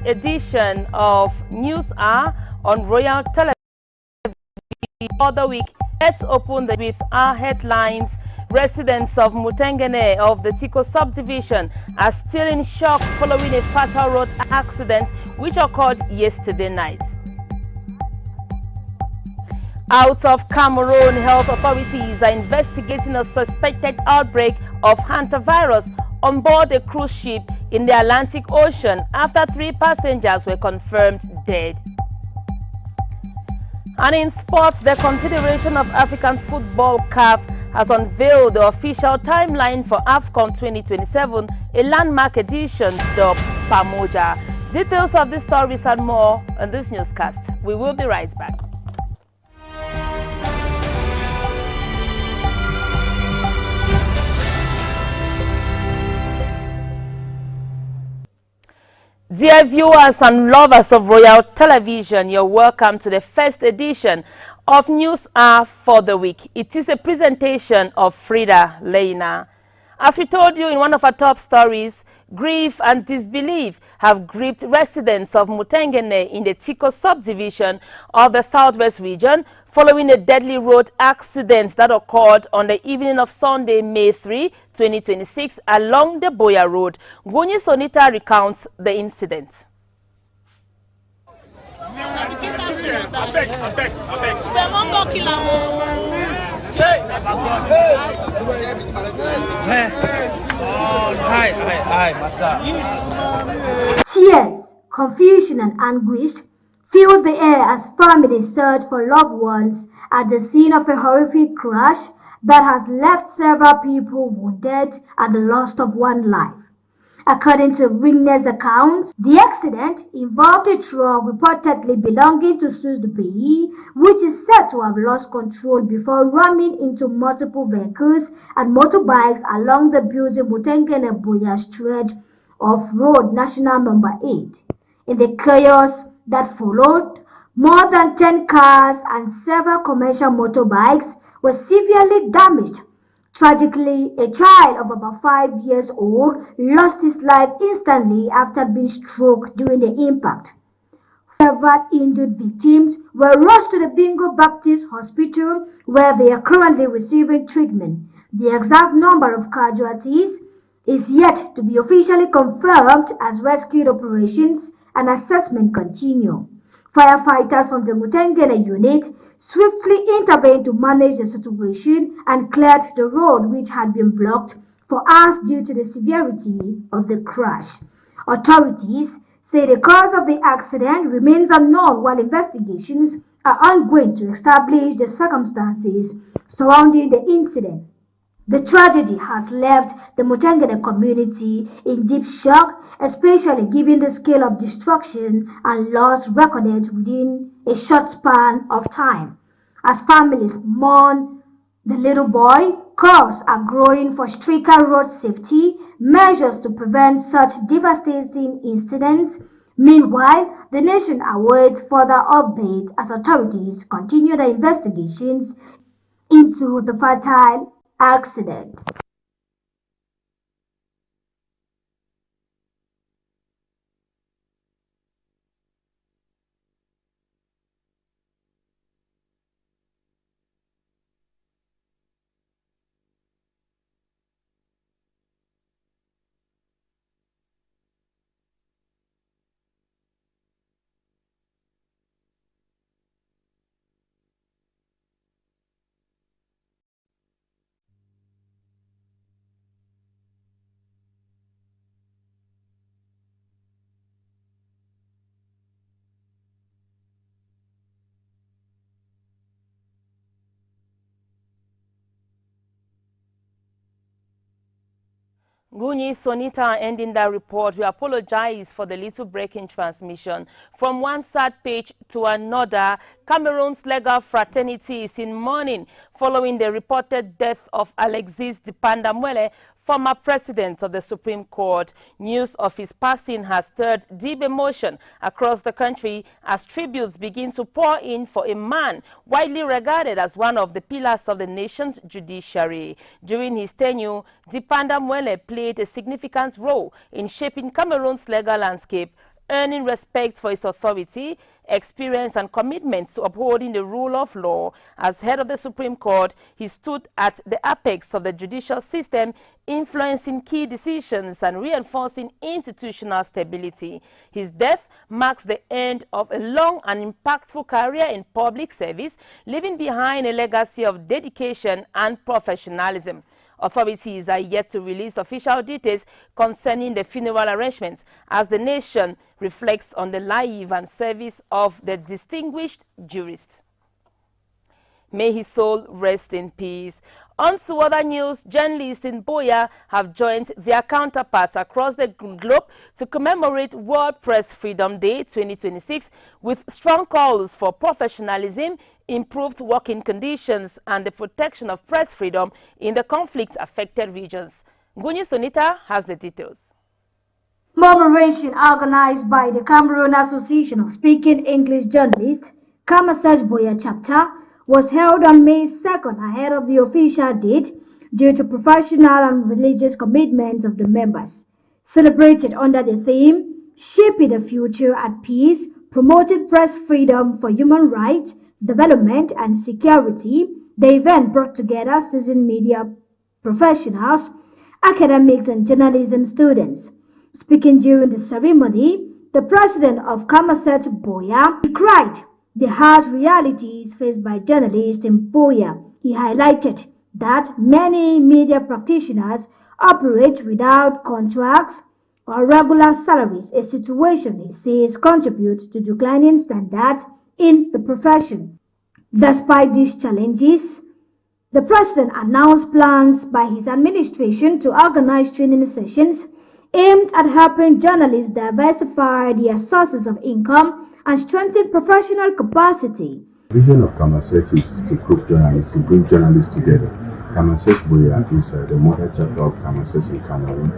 edition of News Hour on Royal Television for the week. Let's open with our headlines. Residents of Mutengene of the Tiko subdivision are still in shock following a fatal road accident which occurred yesterday night. Out of Cameroon, health authorities are investigating a suspected outbreak of hantavirus on board a cruise ship in the Atlantic Ocean after 3 passengers were confirmed dead. And in sports, the Confederation of African Football (CAF) has unveiled the official timeline for AFCON 2027, a landmark edition dubbed Pamoja. Details of these stories and more on this newscast. We will be right back. Dear viewers and lovers of Royal Television, you're welcome to the first edition of News Hour for the week. It is a presentation of Frida Leina. As we told you in one of our top stories, grief and disbelief have gripped residents of Mutengene in the Tiko subdivision of the Southwest region following a deadly road accident that occurred on the evening of Sunday, May 3, 2026 along the Boya Road. Gonyi Sonita recounts the incident. Tears, confusion and anguish filled the air as families searched for loved ones at the scene of a horrific crash that has left several people wounded and the loss of one life. According to witness accounts, the accident involved a truck reportedly belonging to Susdupeyi, which is said to have lost control before ramming into multiple vehicles and motorbikes along the busy Mutengene-Buya stretch of Road National Number 8. In the chaos that followed, more than 10 cars and several commercial motorbikes were severely damaged. Tragically, a child of about 5 years old lost his life instantly after being struck during the impact. Several injured victims were rushed to the Bingo Baptist Hospital where they are currently receiving treatment. The exact number of casualties is yet to be officially confirmed as rescue operations and assessment continue. Firefighters from the Mutengene unit swiftly intervened to manage the situation and cleared the road which had been blocked for hours due to the severity of the crash. Authorities say the cause of the accident remains unknown while investigations are ongoing to establish the circumstances surrounding the incident. The tragedy has left the Mutengene community in deep shock, especially given the scale of destruction and loss recorded within a short span of time. As families mourn the little boy, calls are growing for stricter road safety measures to prevent such devastating incidents. Meanwhile, the nation awaits further updates as authorities continue their investigations into the fatal accident. Gunyi Sonita ending that report. We apologize for the little break in transmission. From one sad page to another, Cameroon's legal fraternity is in mourning following the reported death of Alexis Dipandamwele, former president of the Supreme Court. News of his passing has stirred deep emotion across the country as tributes begin to pour in for a man widely regarded as one of the pillars of the nation's judiciary. During his tenure, Dipandamwele played a significant role in shaping Cameroon's legal landscape, earning respect for his authority, experience and commitment to upholding the rule of law. As head of the Supreme Court, he stood at the apex of the judicial system, influencing key decisions and reinforcing institutional stability. His death marks the end of a long and impactful career in public service, leaving behind a legacy of dedication and professionalism. Authorities are yet to release official details concerning the funeral arrangements as the nation reflects on the life and service of the distinguished jurist. May his soul rest in peace. On to other news, journalists in Boya have joined their counterparts across the globe to commemorate World Press Freedom Day 2026 with strong calls for professionalism, improved working conditions and the protection of press freedom in the conflict-affected regions. Guni Sonita has the details. Commemoration organized by the Cameroon Association of Speaking English Journalists, Kamasaj Boya chapter, was held on May 2nd ahead of the official date due to professional and religious commitments of the members. Celebrated under the theme, Shaping the Future at Peace, Promoting Press Freedom for Human Rights, Development and Security, the event brought together seasoned media professionals, academics and journalism students. Speaking during the ceremony, the president of Kamaset Boya decried the harsh realities faced by journalists in Boya. He highlighted that many media practitioners operate without contracts or regular salaries, a situation he says contributes to declining standards in the profession. Despite these challenges, the president announced plans by his administration to organize training sessions aimed at helping journalists diversify their sources of income and strengthen professional capacity. The vision of Kamasech is to group journalists, to bring journalists together. Kamasech Boya is the mother chapter of Kamasech in Cameroon,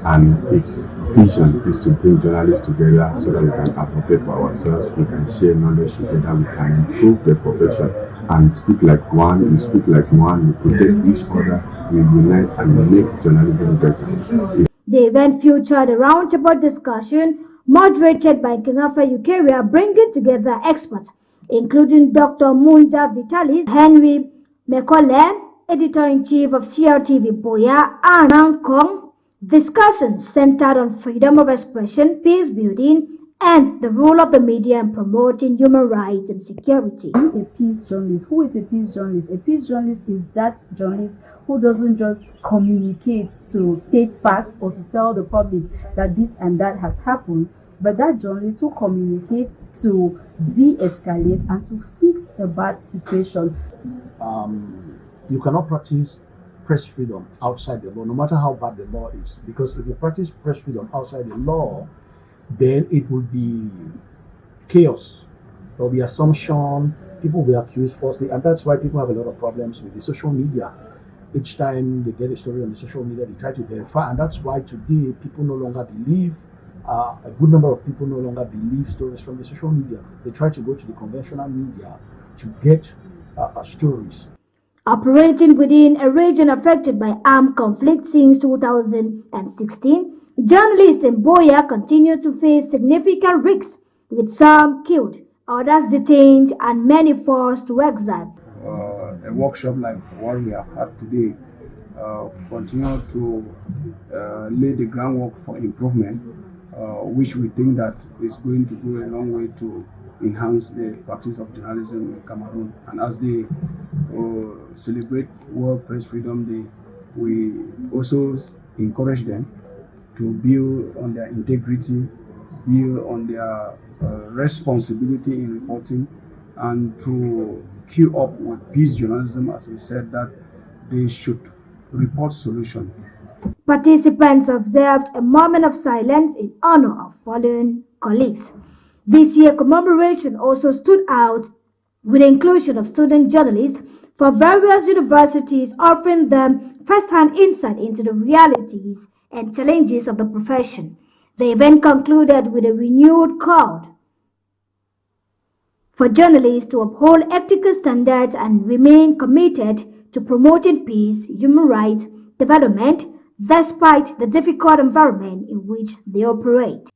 and its vision is to bring journalists together so that we can advocate for ourselves, we can share knowledge together, we can improve the profession and speak like one, we speak like one, we protect each other, we unite and we make journalism better. The event featured a roundtable discussion moderated by Kingafa Eukaria, bringing together experts, including Dr. Munja Vitalis, Henry Mekole, editor-in-chief of CRTV Boya, and Nankong. Discussions centered on freedom of expression, peace building, and the role of the media in promoting human rights and security. A peace journalist. Who is a peace journalist? A peace journalist is that journalist who doesn't just communicate to state facts or to tell the public that this and that has happened, but that journalist who communicates to de-escalate and to fix a bad situation. You cannot practice press freedom outside the law, no matter how bad the law is. Because if you practice press freedom outside the law, then it will be chaos. There will be assumption, people will be accused falsely, and that's why people have a lot of problems with the social media. Each time they get a story on the social media, they try to verify, and that's why today people no longer believe, a good number of people no longer believe stories from the social media. They try to go to the conventional media to get stories. Operating within a region affected by armed conflict since 2016, journalists in Boya continue to face significant risks, with some killed, others detained, and many forced to exile. A workshop like what we have had today continue to lay the groundwork for improvement, which we think that is going to go a long way to enhance the practice of journalism in Cameroon. And as they celebrate World Press Freedom Day, we also encourage them to build on their integrity, build on their responsibility in reporting, and to queue up with peace journalism, as we said, that they should report solution. Participants observed a moment of silence in honor of fallen colleagues. This year, commemoration also stood out with the inclusion of student journalists from various universities, offering them first-hand insight into the realities and challenges of the profession. The event concluded with a renewed call for journalists to uphold ethical standards and remain committed to promoting peace, human rights, development, despite the difficult environment in which they operate.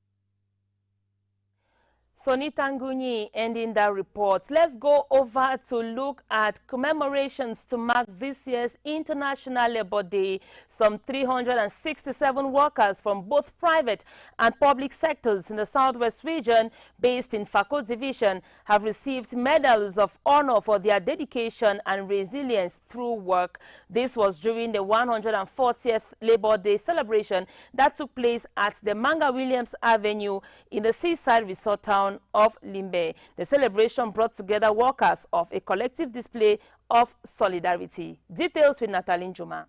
Sonita Ngunyi ending that report. Let's go over to look at commemorations to mark this year's International Labour Day. Some 367 workers from both private and public sectors in the Southwest region, based in Fako Division, have received medals of honor for their dedication and resilience through work. This was during the 140th Labour Day celebration that took place at the Manga Williams Avenue in the seaside resort town of Limbe. The celebration brought together workers of a collective display of solidarity. Details with Natalie Njuma.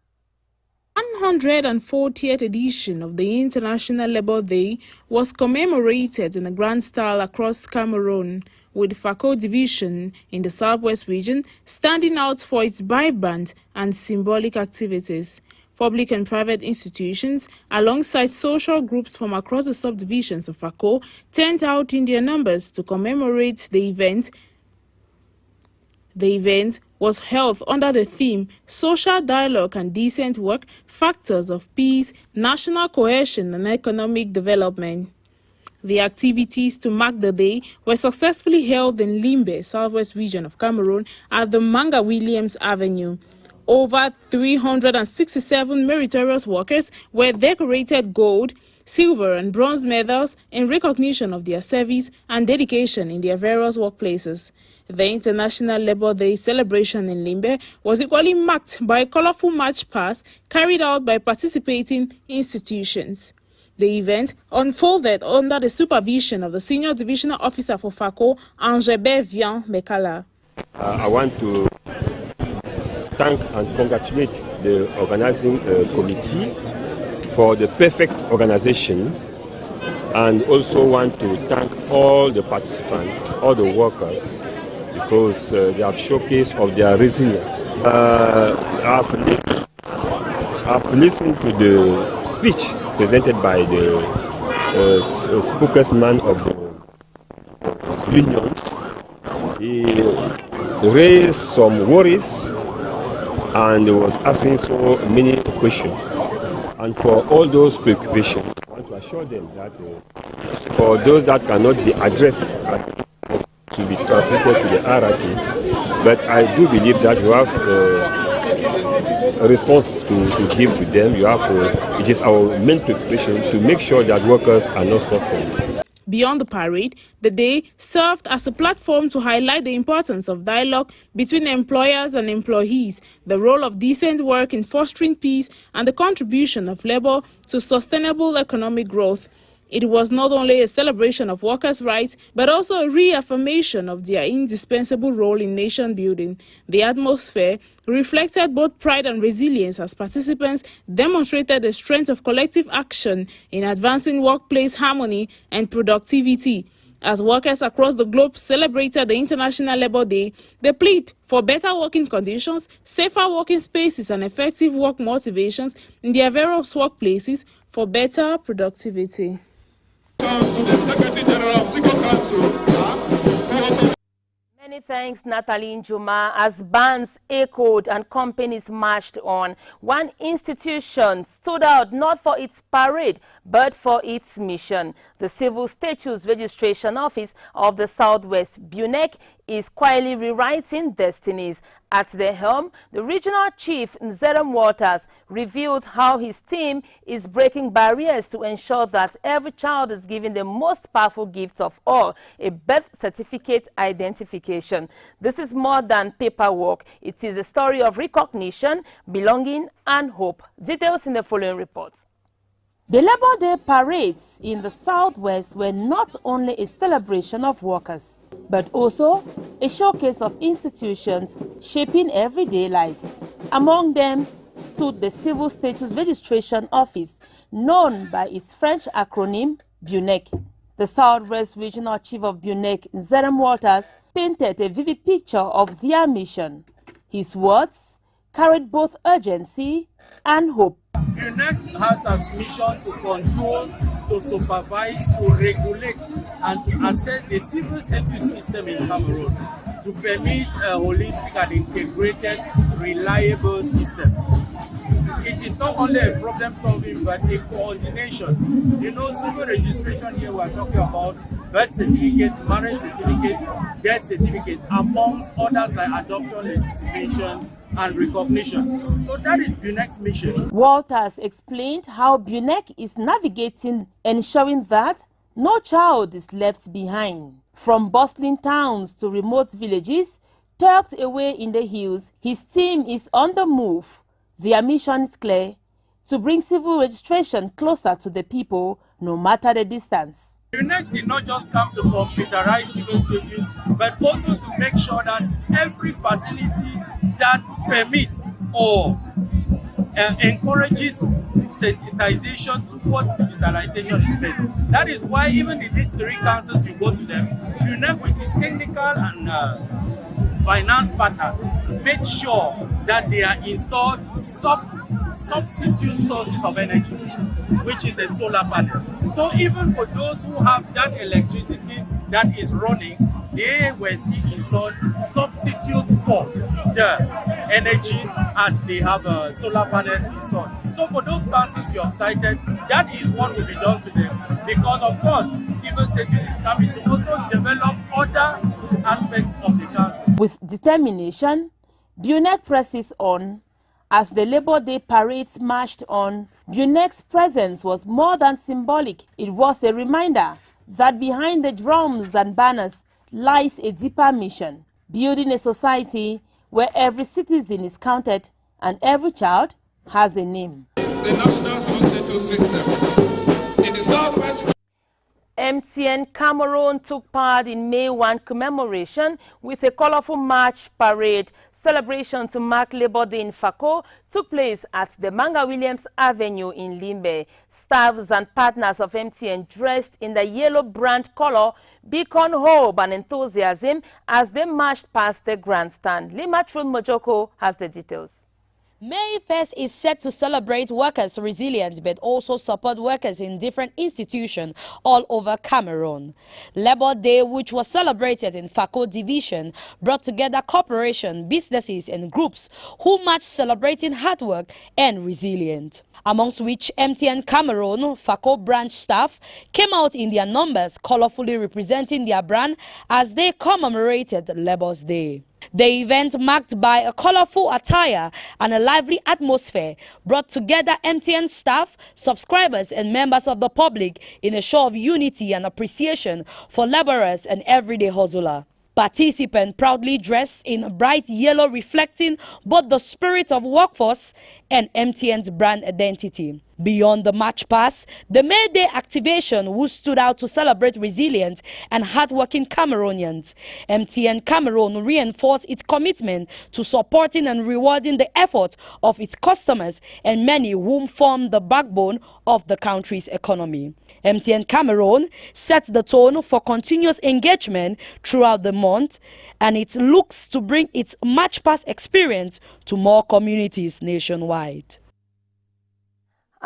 140th edition of the International Labour Day was commemorated in a grand style across Cameroon, with Fako Division in the Southwest region standing out for its vibrant and symbolic activities. Public and private institutions, alongside social groups from across the subdivisions of Fako, turned out in their numbers to commemorate the event. The event was held under the theme Social Dialogue and Decent Work, Factors of Peace, National Cohesion and Economic Development. The activities to mark the day were successfully held in Limbe, Southwest region of Cameroon, at the Manga Williams Avenue. Over 367 meritorious workers were decorated gold, silver and bronze medals in recognition of their service and dedication in their various workplaces. The International Labour Day celebration in Limbe was equally marked by a colorful march past carried out by participating institutions. The event unfolded under the supervision of the Senior Divisional Officer for Fako, Angebe Vian Mekala. I want to thank and congratulate the organizing committee for the perfect organization, and also want to thank all the participants, all the workers, because they have showcased of their resilience. I've listened to the speech presented by the spokesman of the union. He raised some worries and was asking so many questions. And for all those preoccupations, I want to assure them that for those that cannot be addressed, to be transmitted to the hierarchy, but I do believe that you have a response to give to them. You have it is our main preoccupation to make sure that workers are not suffering. Beyond the parade, the day served as a platform to highlight the importance of dialogue between employers and employees, the role of decent work in fostering peace, and the contribution of labor to sustainable economic growth. It was not only a celebration of workers' rights, but also a reaffirmation of their indispensable role in nation building. The atmosphere reflected both pride and resilience as participants demonstrated the strength of collective action in advancing workplace harmony and productivity. As workers across the globe celebrated the International Labour Day, they plead for better working conditions, safer working spaces, and effective work motivations in their various workplaces for better productivity. To the Secretary General of Tico Council, Many thanks, Natalie Njuma. As bands echoed and companies marched on, one institution stood out not for its parade, but for its mission. The Civil Statutes Registration Office of the Southwest, BUNEC, is quietly rewriting destinies. At the helm, the regional chief, Nzerem Waters, revealed how his team is breaking barriers to ensure that every child is given the most powerful gift of all, a birth certificate identification. This is more than paperwork. It is a story of recognition, belonging, and hope. Details in the following report. The Labour Day parades in the Southwest were not only a celebration of workers, but also a showcase of institutions shaping everyday lives. Among them stood the Civil Status Registration Office, known by its French acronym BUNEC. The Southwest Regional Chief of BUNEC, Nzerem Waters, painted a vivid picture of their mission. His words carried both urgency and hope. UNEC has as mission to control, to supervise, to regulate, and to assess the civil status system in Cameroon to permit a holistic and integrated, reliable system. It is not only a problem solving, but a coordination. You know, civil registration here we're talking about, birth certificate, marriage certificate, death certificate, amongst others like adoption, legitimation, and recognition. So that is BUNEC's mission. Walters explained how BUNEC is navigating, ensuring that no child is left behind. From bustling towns to remote villages, tucked away in the hills, his team is on the move. Their mission is clear: to bring civil registration closer to the people, no matter the distance. BUNEC did not just come to computerize civil status, but also to make sure that every facility that permits or encourages sensitization towards digitalization is made. That is why even in these 3 councils, you go to them, BUNEC with its technical and finance partners make sure that they are installed substitute sources of energy, which is the solar panel. So even for those who have that electricity that is running, they were still installed substitutes for the energy as they have solar panels installed. So for those councils you have cited, that is what will be done to them, because of course civil status is coming to also develop other aspects of the council. With determination, BUNEC presses on. As the Labor Day parades marched on, BUNEC's presence was more than symbolic. It was a reminder that behind the drums and banners lies a deeper mission: building a society where every citizen is counted and every child has a name. It's the national civil status system. In the Southwest. MTN Cameroon took part in May 1 commemoration with a colorful march parade. Celebration to mark Labor Day in Fako took place at the Manga Williams Avenue in Limbe. Staffs and partners of MTN dressed in the yellow brand color beacon hope and enthusiasm as they marched past the grandstand. Limatrun Mojoko has the details. May 1st is set to celebrate workers' resilience but also support workers in different institutions all over Cameroon. Labor Day, which was celebrated in Fako Division, brought together corporations, businesses and groups who marched celebrating hard work and resilience, amongst which MTN Cameroon Fako branch staff came out in their numbers, colorfully representing their brand as they commemorated Labor's Day. The event, marked by a colorful attire and a lively atmosphere, brought together MTN staff, subscribers and members of the public in a show of unity and appreciation for laborers and everyday hustler. Participants proudly dressed in bright yellow, reflecting both the spirit of workforce and MTN's brand identity. Beyond the march past, the May Day activation, who stood out to celebrate resilient and hardworking Cameroonians. MTN Cameroon reinforced its commitment to supporting and rewarding the effort of its customers and many whom form the backbone of the country's economy. MTN Cameroon sets the tone for continuous engagement throughout the month, and it looks to bring its march past experience to more communities nationwide.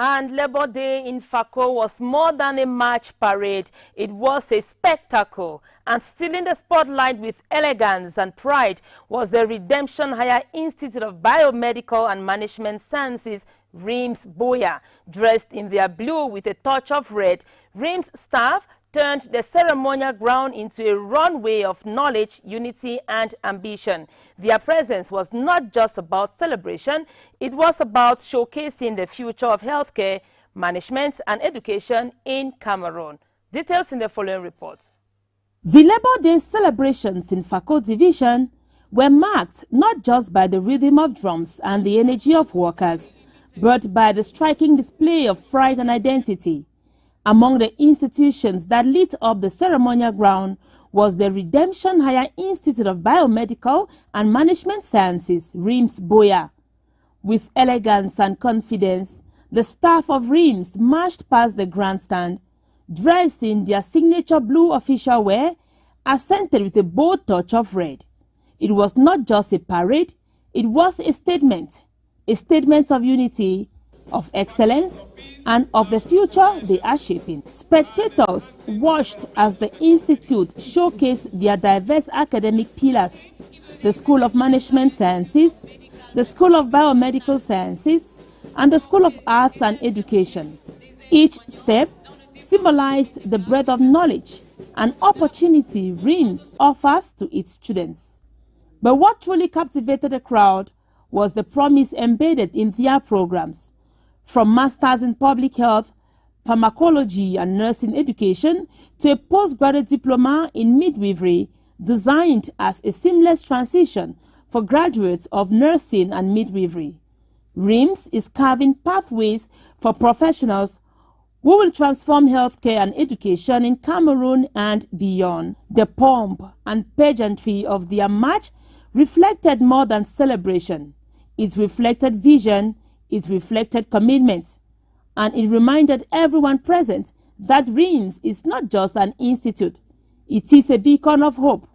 And Labor Day in Fako was more than a march parade. It was a spectacle. And still in the spotlight with elegance and pride was the Redemption Higher Institute of Biomedical and Management Sciences, RIMS Boya. Dressed in their blue with a touch of red, RIMS staff turned the ceremonial ground into a runway of knowledge, unity and ambition. Their presence was not just about celebration, it was about showcasing the future of healthcare, management and education in Cameroon. Details in the following report. The Labor Day celebrations in Fako Division were marked not just by the rhythm of drums and the energy of workers, but by the striking display of pride and identity. Among the institutions that lit up the ceremonial ground was the Redemption Higher Institute of Biomedical and Management Sciences, RIMS Boya. With elegance and confidence, the staff of RIMS marched past the grandstand, dressed in their signature blue official wear, accented with a bold touch of red. It was not just a parade, it was a statement of unity, of excellence, and of the future they are shaping. Spectators watched as the Institute showcased their diverse academic pillars: the School of Management Sciences, the School of Biomedical Sciences, and the School of Arts and Education. Each step symbolized the breadth of knowledge an opportunity RIMS offers to its students. But what truly captivated the crowd was the promise embedded in their programs. From Masters in Public Health, Pharmacology and Nursing Education to a postgraduate diploma in midwifery designed as a seamless transition for graduates of nursing and midwifery. RIMS is carving pathways for professionals who will transform healthcare and education in Cameroon and beyond. The pomp and pageantry of their march reflected more than celebration. It reflected vision, it reflected commitment, and it reminded everyone present that RIMS is not just an institute. It is a beacon of hope,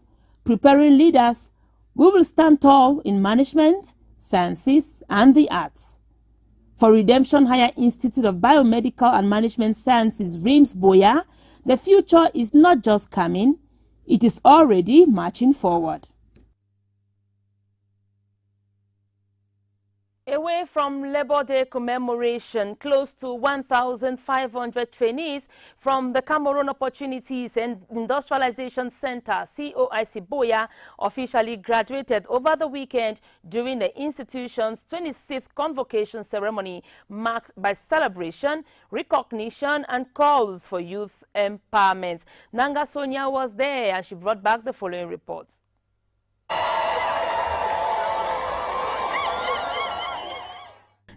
preparing leaders who will stand tall in management, sciences, and the arts. For Redemption Higher Institute of Biomedical and Management Sciences, RIMS Boya, the future is not just coming, it is already marching forward. Away from Labor Day commemoration, close to 1,500 trainees from the Cameroon Opportunities and Industrialization Center, COIC Boya, officially graduated over the weekend during the institution's 26th convocation ceremony, marked by celebration, recognition, and calls for youth empowerment. Nanga Sonia was there and she brought back the following report.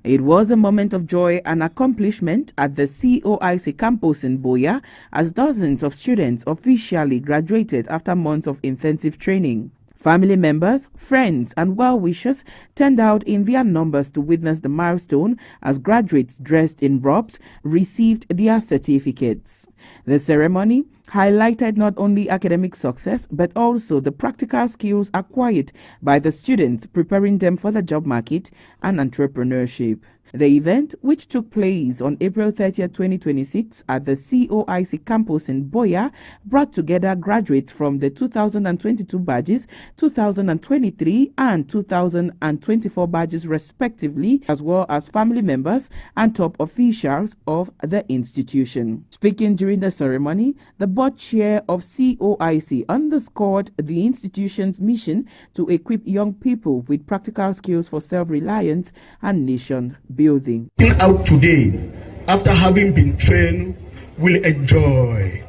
It was a moment of joy and accomplishment at the COIC campus in Boya as dozens of students officially graduated after months of intensive training. Family members, friends, and well-wishers turned out in their numbers to witness the milestone as graduates dressed in robes received their certificates. The ceremony highlighted not only academic success but also the practical skills acquired by the students, preparing them for the job market and entrepreneurship. The event, which took place on April 30, 2026 at the COIC campus in Boya, brought together graduates from the 2022 batches, 2023 and 2024 batches respectively, as well as family members and top officials of the institution. Speaking during the ceremony, the board chair of COIC underscored the institution's mission to equip young people with practical skills for self-reliance and nation building. Out today, after having been trained, will enjoy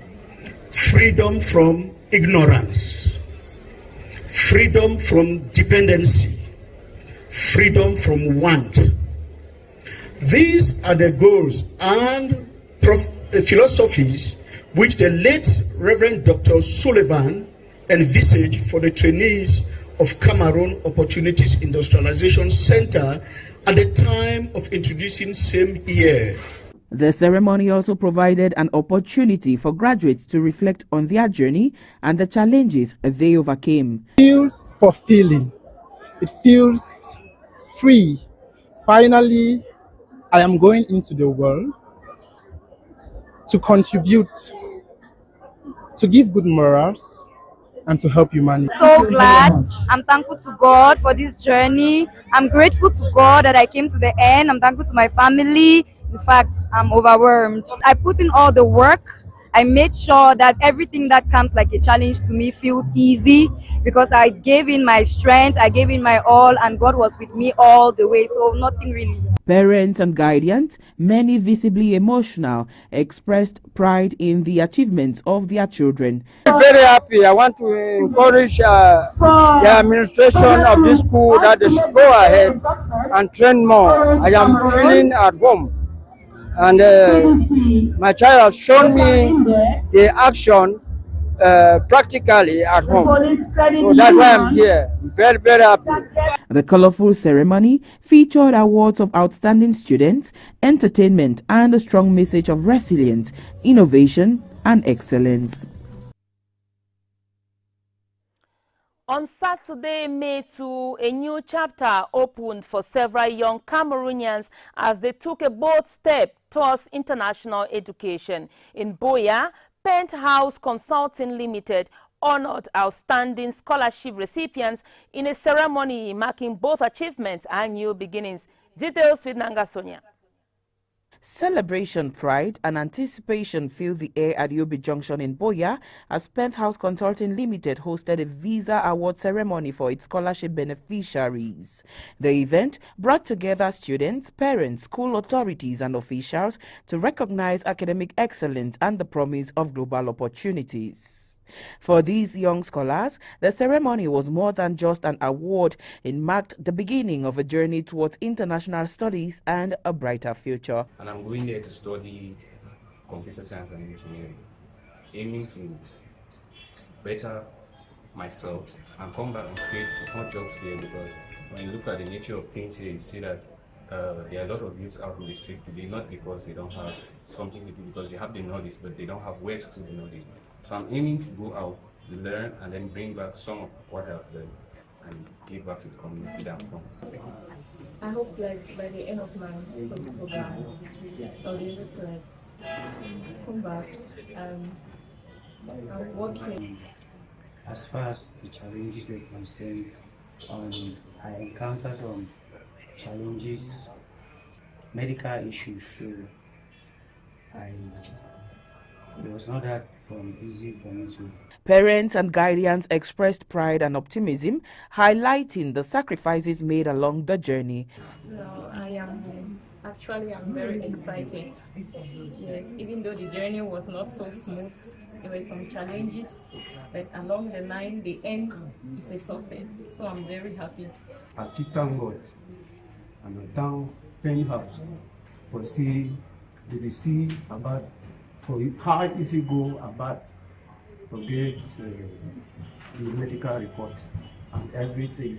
freedom from ignorance, freedom from dependency, freedom from want. These are the goals and philosophies which the late Reverend Dr. Sullivan envisaged for the trainees of Cameroon Opportunities Industrialization Center at the time of introducing same year. The ceremony also provided an opportunity for graduates to reflect on their journey and the challenges they overcame. It feels fulfilling. It feels free. Finally, I am going into the world to contribute, to give good morals, and to help humanity. So glad. I'm thankful to God for this journey. I'm grateful to God that I came to the end. I'm thankful to my family. In fact, I'm overwhelmed. I put in all the work. I made sure that everything that comes like a challenge to me feels easy because I gave in my strength, I gave in my all, and God was with me all the way. So nothing really. Parents and guardians, many visibly emotional, expressed pride in the achievements of their children. I'm very happy. I want to encourage the administration of this school that they should go ahead and train more. I am feeling at home. And my child has shown me the action practically at home. So that's why I'm here. I'm very, very happy. The colorful ceremony featured awards of outstanding students, entertainment, and a strong message of resilience, innovation, and excellence. On Saturday, May 2, a new chapter opened for several young Cameroonians as they took a bold step towards international education. In Boya, Penthouse Consulting Limited honored outstanding scholarship recipients in a ceremony marking both achievements and new beginnings. Details with Nanga Sonia. Celebration, pride, and anticipation filled the air at Yobe Junction in Boya as Penthouse Consulting Limited hosted a visa award ceremony for its scholarship beneficiaries. The event brought together students, parents, school authorities, and officials to recognize academic excellence and the promise of global opportunities. For these young scholars, the ceremony was more than just an award. It marked the beginning of a journey towards international studies and a brighter future. And I'm going there to study computer science and engineering, aiming to better myself and come back and create more jobs here, because when you look at the nature of things here, you see that there are a lot of youths out in the street today, not because they don't have something to do, because they have the knowledge, but they don't have where to do the knowledge. So I'm aiming to go out, learn, and then bring back some of what I've learned and give back to the community that I'm from. I hope like by the end of my program, I'll be able to like come back and work here. As far as the challenges were concerned, I encountered some challenges, medical issues, so it was not that easy for me to. Parents and guardians expressed pride and optimism, highlighting the sacrifices made along the journey. No, I'm very excited. Yes, even though the journey was not so smooth, there were some challenges, but along the line, the end is a success. So I'm very happy. I still thank God and I thank Penthouse for seeing the see about for how if you go about to get the medical report and everything.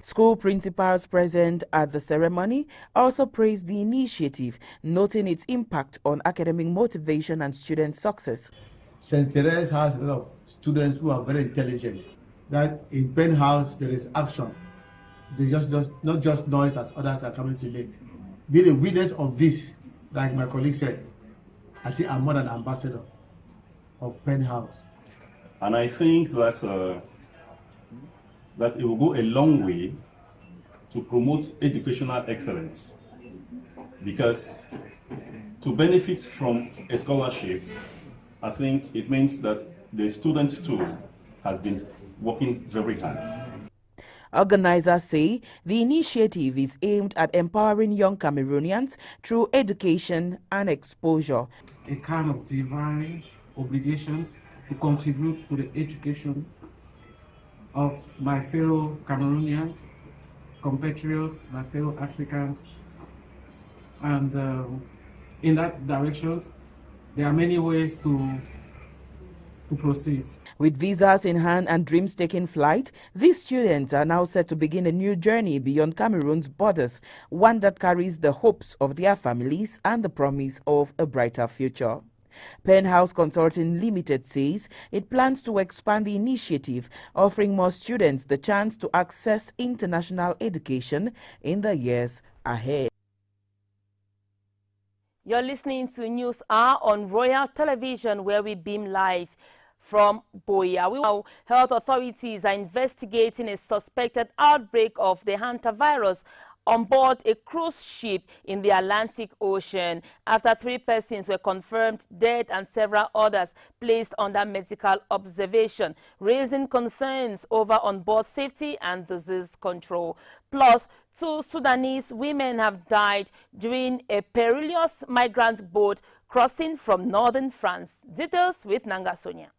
School principals present at the ceremony also praised the initiative, noting its impact on academic motivation and student success. St. Therese has a lot of students who are very intelligent. That in Penthouse there is action. They just not just noise as others are coming to make. Being a witness of this, like my colleague said, I think I'm more than an ambassador of Penthouse. And I think that it will go a long way to promote educational excellence, because to benefit from a scholarship, I think it means that the student too has been working very hard. Organizers say the initiative is aimed at empowering young Cameroonians through education and exposure. A kind of divine obligation to contribute to the education of my fellow Cameroonians, compatriots, my fellow Africans, and in that direction, there are many ways to proceed. With visas in hand and dreams taking flight, these students are now set to begin a new journey beyond Cameroon's borders, one that carries the hopes of their families and the promise of a brighter future. Penthouse Consulting Limited says it plans to expand the initiative, offering more students the chance to access international education in the years ahead. You're listening to News Hour on Royal Television, where we beam live from Boya. Health authorities are investigating a suspected outbreak of the hantavirus on board a cruise ship in the Atlantic Ocean, after 3 persons were confirmed dead and several others placed under medical observation, raising concerns over onboard safety and disease control. Plus, 2 Sudanese women have died during a perilous migrant boat crossing from northern France. Details with Nanga Sonia.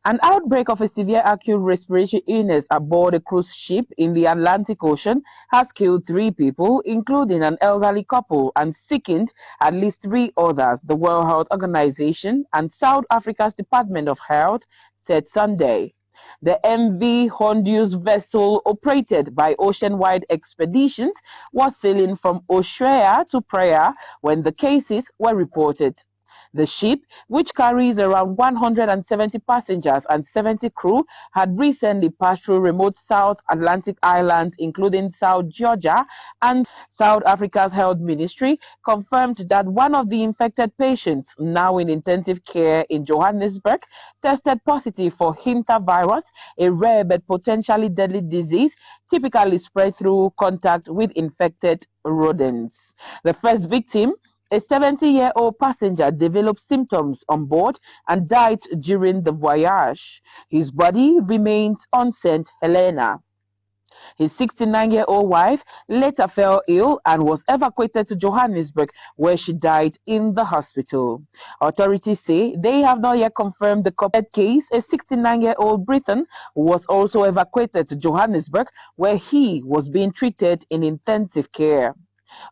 An outbreak of a severe acute respiratory illness aboard a cruise ship in the Atlantic Ocean has killed 3 people, including an elderly couple, and sickened at least 3 others, the World Health Organization and South Africa's Department of Health said Sunday. The MV Honduras vessel, operated by Oceanwide Expeditions, was sailing from Ushuaia to Praia when the cases were reported. The ship, which carries around 170 passengers and 70 crew, had recently passed through remote South Atlantic islands, including South Georgia, and South Africa's health ministry confirmed that one of the infected patients, now in intensive care in Johannesburg, tested positive for hantavirus, a rare but potentially deadly disease typically spread through contact with infected rodents. The first victim, a 70-year-old passenger developed symptoms on board and died during the voyage. His body remains on St. Helena. His 69-year-old wife later fell ill and was evacuated to Johannesburg, where she died in the hospital. Authorities say they have not yet confirmed the case. A 69-year-old Briton was also evacuated to Johannesburg, where he was being treated in intensive care.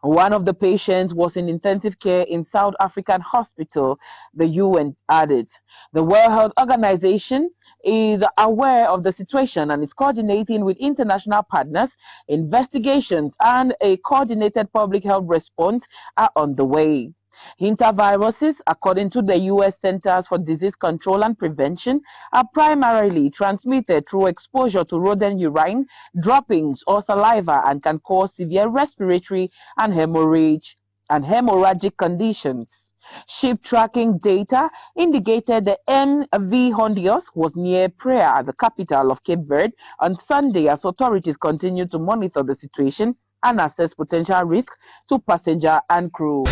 One of the patients was in intensive care in South African hospital, the UN added. The World Health Organization is aware of the situation and is coordinating with international partners. Investigations and a coordinated public health response are on the way. Hantaviruses, according to the U.S. Centers for Disease Control and Prevention, are primarily transmitted through exposure to rodent urine, droppings, or saliva and can cause severe respiratory and hemorrhagic conditions. Ship tracking data indicated the MV Hondios was near Praia, the capital of Cape Verde, on Sunday as authorities continue to monitor the situation and assess potential risk to passenger and crew.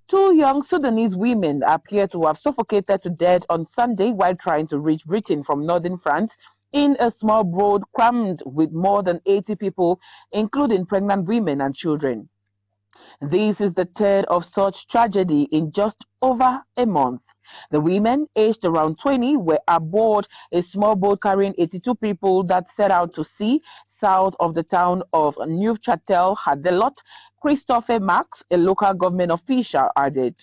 Two young Sudanese women appear to have suffocated to death on Sunday while trying to reach Britain from northern France in a small boat crammed with more than 80 people, including pregnant women and children. This is the third of such tragedy in just over a month. The women, aged around 20, were aboard a small boat carrying 82 people that set out to sea south of the town of Neuchâtel Hadelot. Christopher Marx, a local government official, added.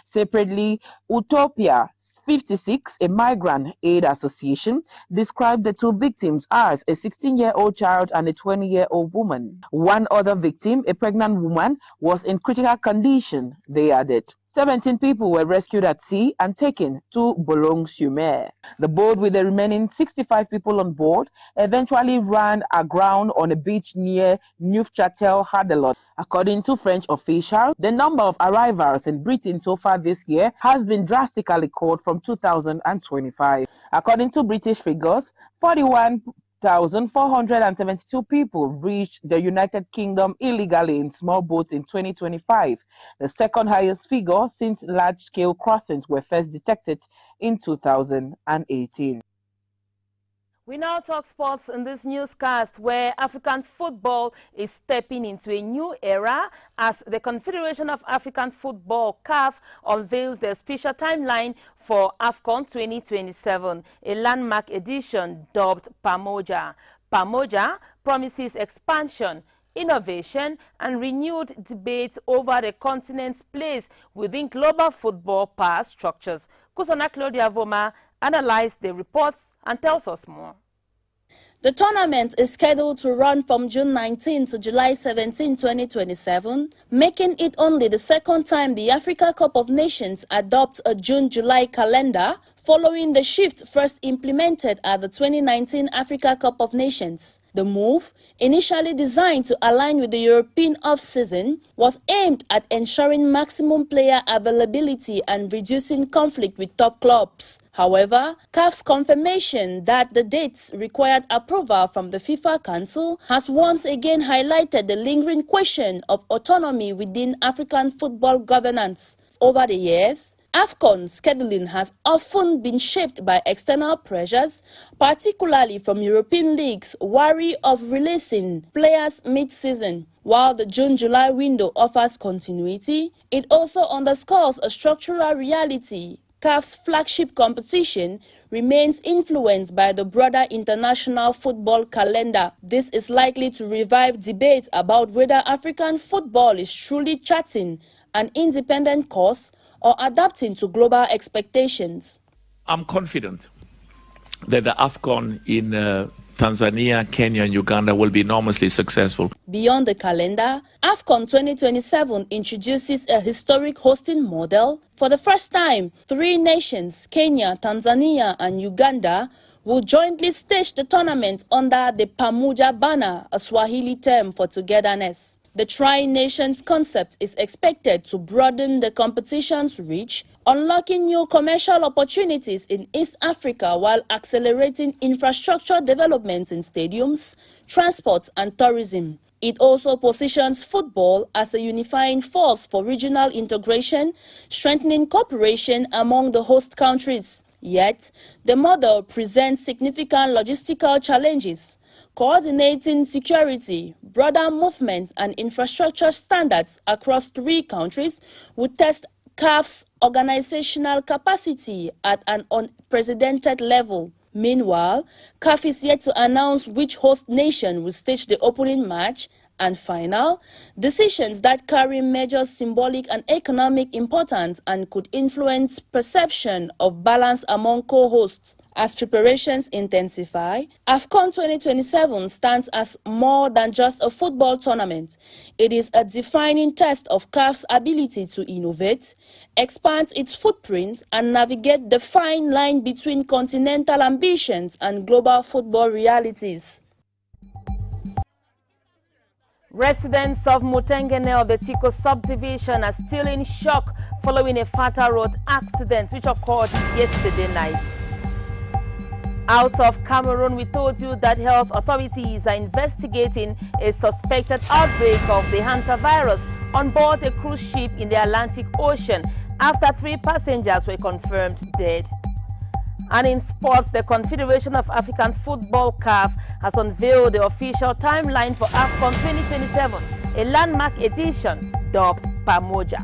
Separately, Utopia 56, a migrant aid association, described the two victims as a 16-year-old child and a 20-year-old woman. One other victim, a pregnant woman, was in critical condition, they added. 17 people were rescued at sea and taken to Boulogne-sur-Mer. The boat with the remaining 65 people on board eventually ran aground on a beach near Neuchâtel Hadelot. According to French officials, the number of arrivals in Britain so far this year has been drastically cut from 2025. According to British figures, 41,472 people reached the United Kingdom illegally in small boats in 2025, the second highest figure since large-scale crossings were first detected in 2018. We now talk sports in this newscast, where African football is stepping into a new era as the Confederation of African Football, CAF, unveils their special timeline for AFCON 2027, a landmark edition dubbed Pamoja. Pamoja promises expansion, innovation, and renewed debate over the continent's place within global football power structures. Kusana Claudia Voma analyzed the reports and tells us more. The tournament is scheduled to run from June 19 to July 17, 2027, making it only the second time the Africa Cup of Nations adopts a June-July calendar, following the shift first implemented at the 2019 Africa Cup of Nations. The move, initially designed to align with the European off-season, was aimed at ensuring maximum player availability and reducing conflict with top clubs. However, CAF's confirmation that the dates required approval from the FIFA Council has once again highlighted the lingering question of autonomy within African football governance. Over the years, AFCON scheduling has often been shaped by external pressures, particularly from European leagues wary of releasing players mid-season. While the June-July window offers continuity, it also underscores a structural reality. CAF's flagship competition remains influenced by the broader international football calendar. This is likely to revive debates about whether African football is truly charting an independent course or adapting to global expectations. I'm confident that the AFCON in Tanzania, Kenya, and Uganda will be enormously successful. Beyond the calendar, AFCON 2027 introduces a historic hosting model. For the first time, 3 nations, Kenya, Tanzania, and Uganda, will jointly stage the tournament under the Pamoja banner, a Swahili term for togetherness. The Tri-Nations concept is expected to broaden the competition's reach, unlocking new commercial opportunities in East Africa while accelerating infrastructure developments in stadiums, transport, and tourism. It also positions football as a unifying force for regional integration, strengthening cooperation among the host countries. Yet, the model presents significant logistical challenges. Coordinating security, border movement, and infrastructure standards across 3 countries would test CAF's organizational capacity at an unprecedented level. Meanwhile, CAF is yet to announce which host nation will stage the opening match and final, decisions that carry major symbolic and economic importance and could influence perception of balance among co-hosts. As preparations intensify, AFCON 2027 stands as more than just a football tournament. It is a defining test of CAF's ability to innovate, expand its footprint, and navigate the fine line between continental ambitions and global football realities. Residents of Mutengene of the Tiko subdivision are still in shock following a fatal road accident which occurred yesterday night. Out of Cameroon, we told you that health authorities are investigating a suspected outbreak of the hantavirus on board a cruise ship in the Atlantic Ocean after 3 passengers were confirmed dead. And in sports, the Confederation of African Football (CAF) has unveiled the official timeline for AFCON 2027, a landmark edition dubbed Pamoja.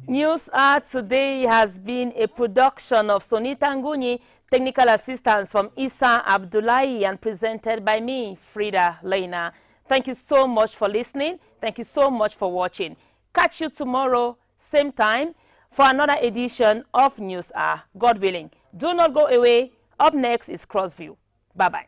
News Hour today has been a production of Sonita Nguni, technical assistance from Issa Abdullahi, and presented by me, Frida Leina. Thank you so much for listening. Thank you so much for watching. Catch you tomorrow, same time, for another edition of News Hour. God willing. Do not go away. Up next is Crossview. Bye-bye.